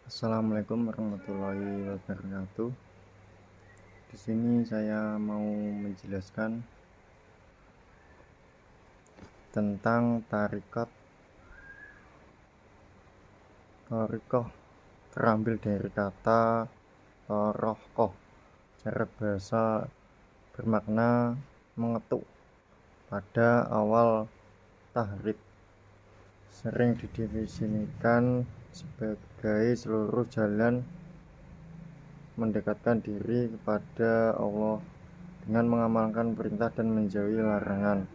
Assalamualaikum warahmatullahi wabarakatuh. Di sini saya mau menjelaskan tentang Thariqah terambil dari kata toroqoh. Cara bahasa bermakna mengetuk pada awal tahrik. Sering didefinisikan sebagai seluruh jalan mendekatkan diri kepada Allah dengan mengamalkan perintah dan menjauhi larangan.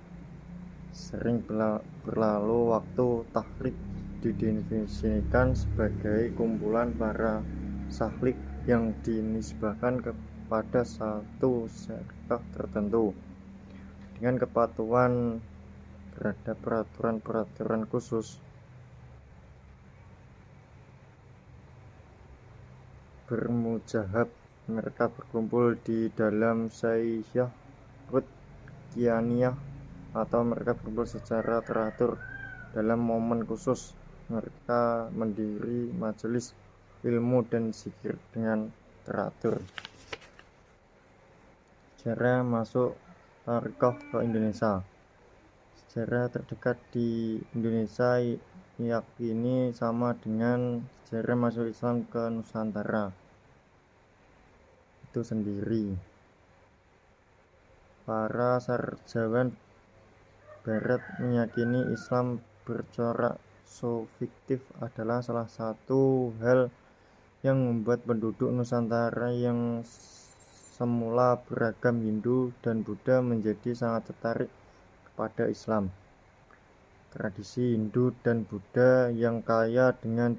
Sering berlalu waktu, tahrik didefinisikan sebagai kumpulan para sahlik yang dinisbahkan kepada satu syariah tertentu dengan kepatuhan terhadap peraturan-peraturan khusus. Bermujahab, mereka berkumpul di dalam Sayyah Rudkianiyah atau mereka berkumpul secara teratur dalam momen khusus. Mereka mendiri majelis ilmu dan zikir dengan teratur. Cara masuk Thariqah ke Indonesia. Sejarah terdekat di Indonesia diyakini sama dengan sejarah masuk Islam ke Nusantara itu sendiri. Para sarjawan Barat meyakini Islam bercorak subjektif adalah salah satu hal yang membuat penduduk Nusantara yang semula beragam Hindu dan Buddha menjadi sangat tertarik kepada Islam. Tradisi Hindu dan Buddha yang kaya dengan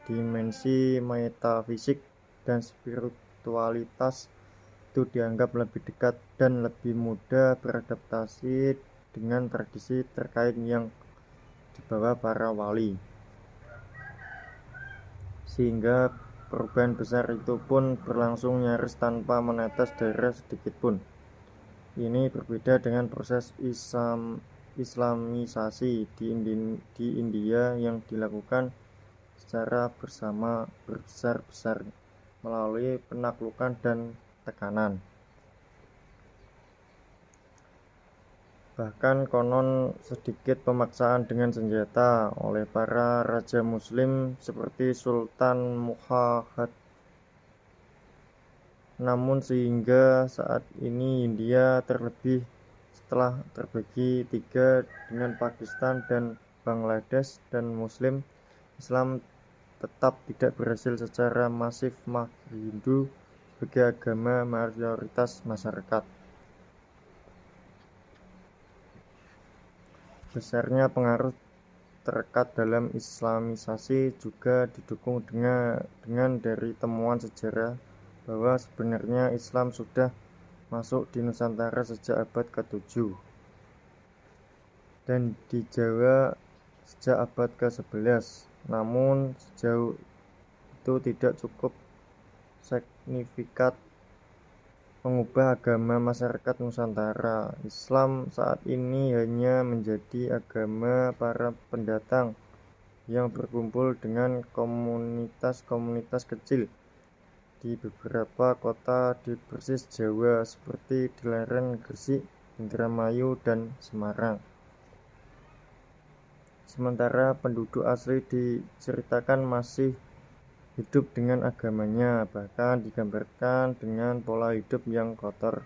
dimensi metafisik dan spiritualitas itu dianggap lebih dekat dan lebih mudah beradaptasi dengan tradisi terkait yang dibawa para wali, sehingga perubahan besar itu pun berlangsung nyaris tanpa menetes darah sedikit pun. Ini berbeda dengan proses Islamisasi di India yang dilakukan secara berbesar-besar melalui penaklukan dan tekanan. Bahkan konon sedikit pemaksaan dengan senjata oleh para raja muslim seperti Sultan Muhammad. Namun sehingga saat ini India, terlebih setelah terbagi tiga dengan Pakistan dan Bangladesh dan Muslim, Islam tetap tidak berhasil secara masif mengakhiri Hindu sebagai agama mayoritas masyarakat. Besarnya pengaruh terdekat dalam Islamisasi juga didukung dengan dari temuan sejarah bahwa sebenarnya Islam sudah masuk di Nusantara sejak abad ke-7 dan di Jawa sejak abad ke-11. Namun sejauh itu tidak cukup signifikan mengubah agama masyarakat Nusantara. Islam saat ini hanya menjadi agama para pendatang yang berkumpul dengan komunitas-komunitas kecil di beberapa kota di persis Jawa seperti di lereng Gresik, Indramayu, dan Semarang. Sementara penduduk asli diceritakan masih hidup dengan agamanya, bahkan digambarkan dengan pola hidup yang kotor.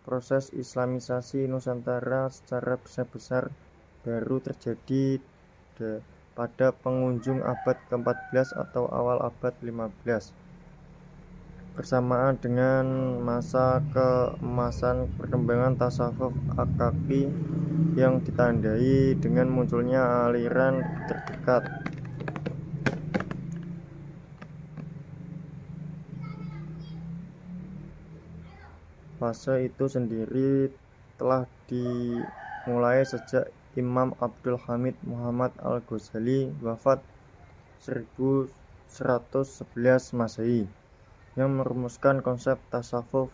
Proses Islamisasi Nusantara secara besar-besar baru terjadi pada penghujung abad ke-14 atau awal abad 15, bersamaan dengan masa keemasan perkembangan tasawuf Akaki yang ditandai dengan munculnya aliran terdekat. Fase itu sendiri telah dimulai sejak Imam Abdul Hamid Muhammad Al-Ghazali wafat 1111 Masehi, yang merumuskan konsep tasawuf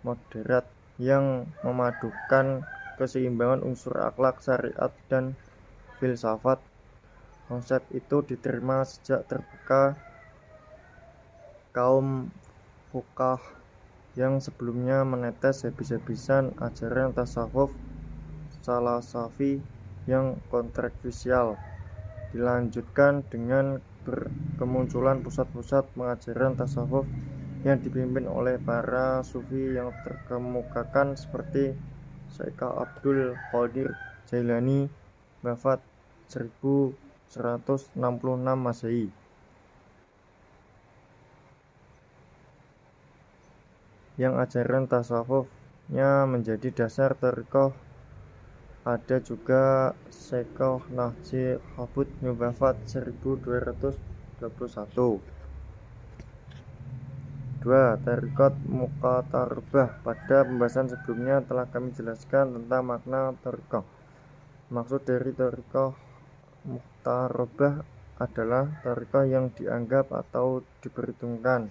moderat yang memadukan keseimbangan unsur akhlak, syariat, dan filsafat Konsep itu diterima sejak terbuka kaum fuqaha yang sebelumnya menetes habis-habisan ajaran tasawuf salafi yang kontroversial, dilanjutkan dengan berkemunculan pusat-pusat pengajaran tasawuf yang dipimpin oleh para sufi yang terkemukakan seperti Syekh Abdul Qadir Jailani wafat 1166 Masehi, yang ajaran tasawufnya menjadi dasar thariqah. Ada juga Syekh Nahji Habib wafat 1221. 2. Thariqat Muqatarabah. Pada pembahasan sebelumnya telah kami jelaskan tentang makna thariqah. Maksud dari thariqah Muqatarabah adalah thariqah yang dianggap atau diperhitungkan.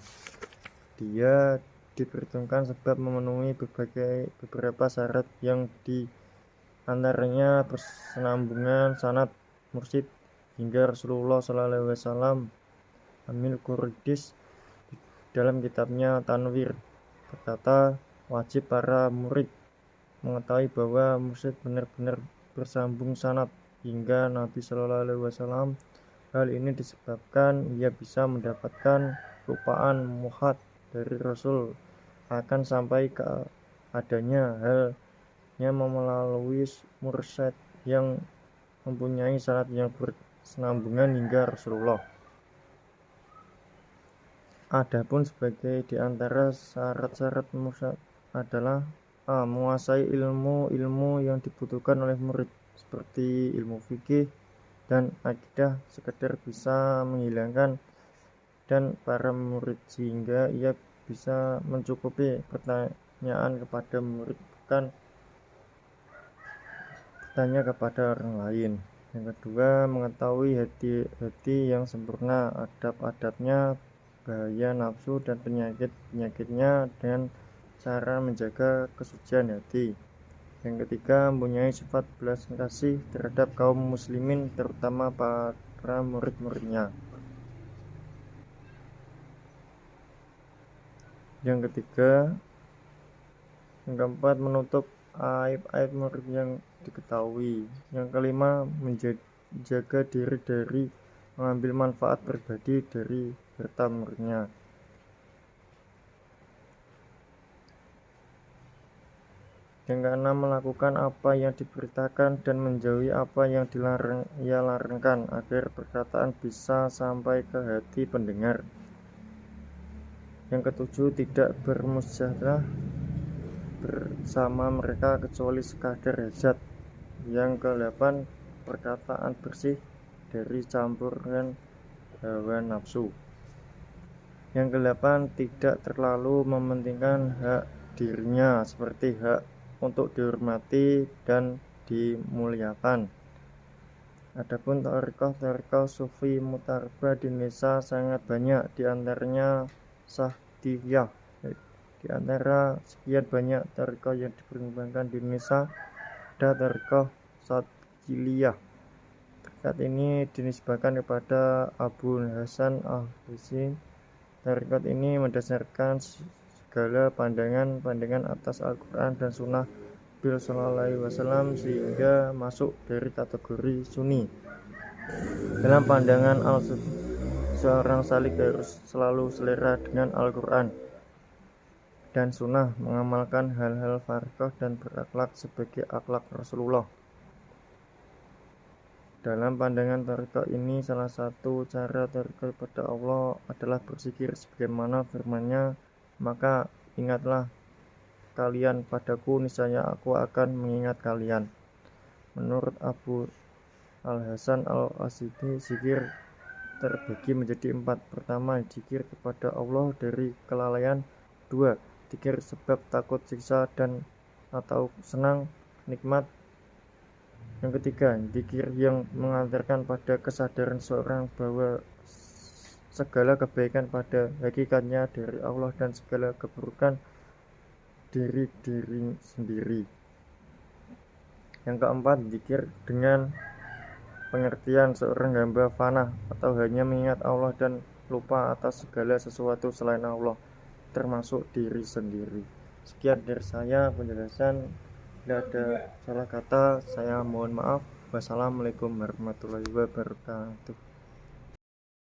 Dia diperhitungkan sebab memenuhi beberapa syarat yang di antaranya bersenambungan sanad mursyid hingga Rasulullah SAW. Amil Qurdis dalam kitabnya Tanwir berkata, wajib para murid mengetahui bahwa mursyid benar-benar bersambung sanad hingga Nabi SAW. Hal ini disebabkan ia bisa mendapatkan rupaan muhad dari Rasul akan sampai ke adanya halnya melalui mursyid yang mempunyai sanad yang bersenambungan hingga Rasulullah. Adapun sebagai di antara syarat-syarat mursyid adalah a. menguasai ilmu yang dibutuhkan oleh murid seperti ilmu fikih dan akidah sekadar bisa menghilangkan dan para murid sehingga ia bisa mencukupi pertanyaan kepada murid, bukan bertanya kepada orang lain. Yang kedua, mengetahui hati yang sempurna, adab-adabnya, bahaya nafsu dan penyakit-penyakitnya, dan cara menjaga kesucian hati. Yang ketiga, mempunyai sifat belas kasih terhadap kaum muslimin, terutama para murid-muridnya. Yang ketiga, yang keempat, menutup aib-aib murid yang diketahui. Yang kelima, menjaga diri dari mengambil manfaat pribadi dari harta muridnya. Yang keenam, melakukan apa yang diperintahkan dan menjauhi apa yang ia larangkan agar perkataan bisa sampai ke hati pendengar. Yang ketujuh, tidak bermusyawarah bersama mereka kecuali sekadar hajat. Yang kedelapan, perkataan bersih dari campuran hawa nafsu. Yang kedelapan, tidak terlalu mementingkan hak dirinya seperti hak untuk dihormati dan dimuliakan. Adapun thariqah sufi mutarabah di Indonesia sangat banyak, di antaranya Sahdiyah. Di antara sekian banyak thariqah yang dikembangkan di Indonesia, ada thariqah Sadjiliyah. Thariqah ini dinisbahkan kepada Abu Hasan al-Basri. Thariqah ini mendasarkan segala pandangan atas Al-Quran dan Sunnah Nabi SAW sehingga masuk dari kategori Sunni. Dalam pandangan seorang salik harus selalu selera dengan Al-Quran dan Sunnah, mengamalkan hal-hal fardhu dan berakhlak sebagai akhlak Rasulullah. Dalam pandangan thariqah ini, salah satu cara thariqah kepada Allah adalah berzikir sebagaimana firman-Nya, maka ingatlah kalian padaku, niscaya aku akan mengingat kalian. Menurut Abu Al-Hasan Al-Asidi, zikir terbagi menjadi 4. Pertama, zikir kepada Allah dari kelalaian. 2. Zikir sebab takut siksa dan atau senang nikmat. Yang ketiga, zikir yang mengantarkan pada kesadaran seorang bahwa segala kebaikan pada hakikatnya dari Allah dan segala keburukan dari diri sendiri. Yang keempat, zikir dengan pengertian seorang hamba fana atau hanya mengingat Allah dan lupa atas segala sesuatu selain Allah, termasuk diri sendiri. Sekian dari saya penjelasan. Tidak ada salah kata, saya mohon maaf. Wassalamualaikum warahmatullahi wabarakatuh.